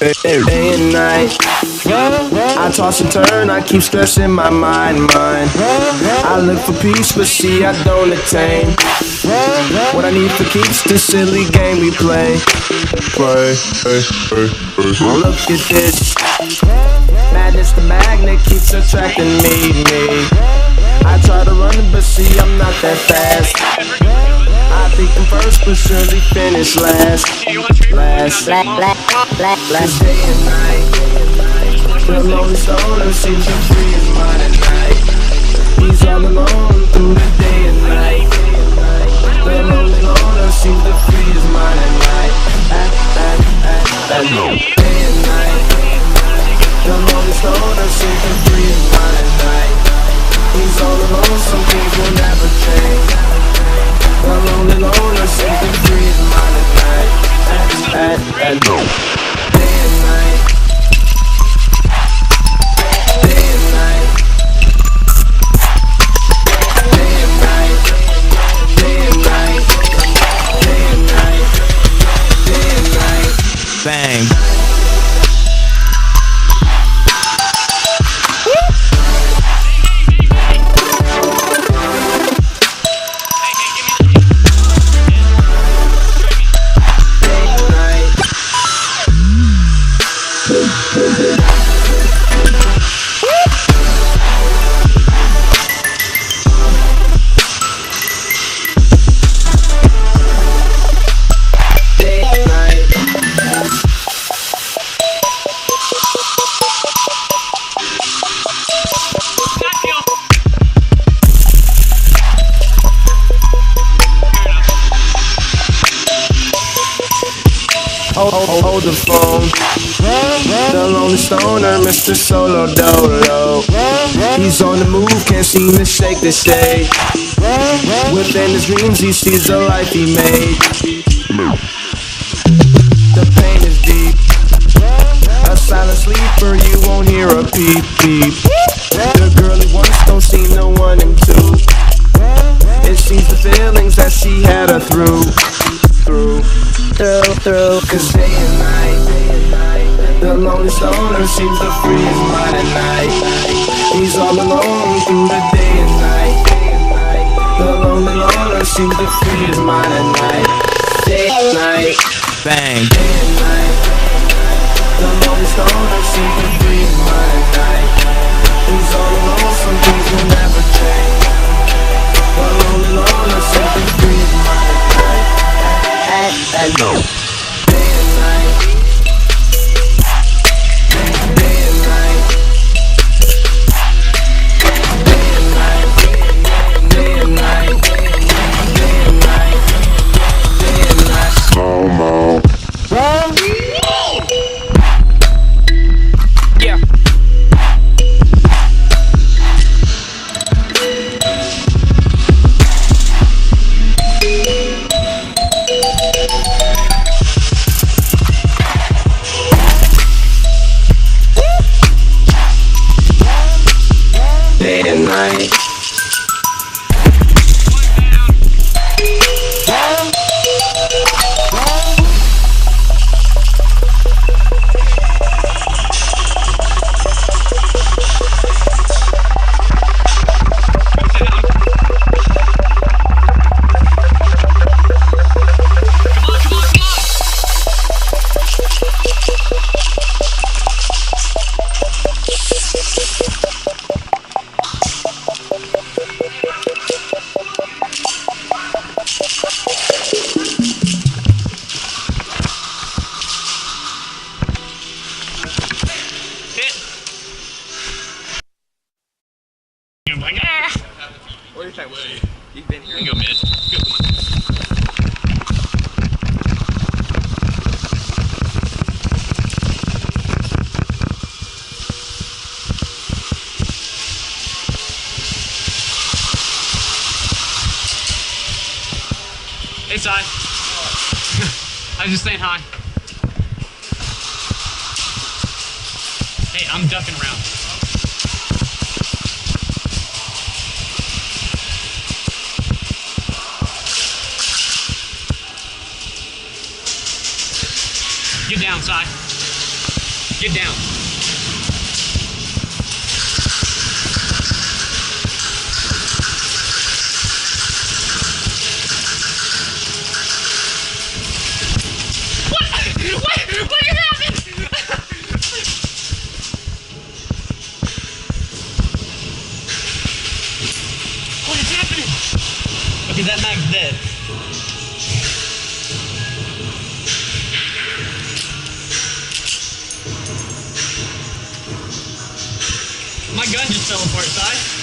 day and night. I toss and turn, I keep stressing my mind. I look for peace, but see I don't attain. What I need for keeps the silly game we play. Look at this. Madness, the magnet keeps attracting me. I try to run, but see I'm not that fast. I think I'm first, but surely finish last. Last day and night. The lonely stoner seems to free his mind at night. He's all alone through the day and night. The lonely loner seems to free his mind at night. Day and night. The lonely stoner seems to free his mind at night. He's all alone, some things will never change. The lonely loner seems to free his mind at night. Day and night. Day and night. Day and night. Day and night. Day and night. Day and night. Bang. Hold the phone. The lonely stoner, Mr. Solo Dolo. He's on the move, can't seem to shake the shade. Within his dreams, he sees the life he made. The pain is deep. A silent sleeper, you won't hear a peep peep. The girl he wants don't seem to want him to. It seems the feelings that she had her through. Cause day and night, the lonely stoner seems to free his mind at night. He's all alone through the day and night. The lonely loner seems to free his mind at night. Day and night, bang. Day and night, the lonely stoner seems to free his mind at night. He's all alone, some things will never change. The lonely loner seems to free his mind at night. No. Day and night. Day and night. Day and night. Day and night. Day and night. Day and night. Mo. Yeah. Day and night. What are you talking about? You've been here. You can go mid. Go. Hey, Si. I was just saying hi. Hey, I'm ducking around. Get down, Si. Get down. What just happened? What is happening? Okay, that mag's dead. My gun just fell apart, Si.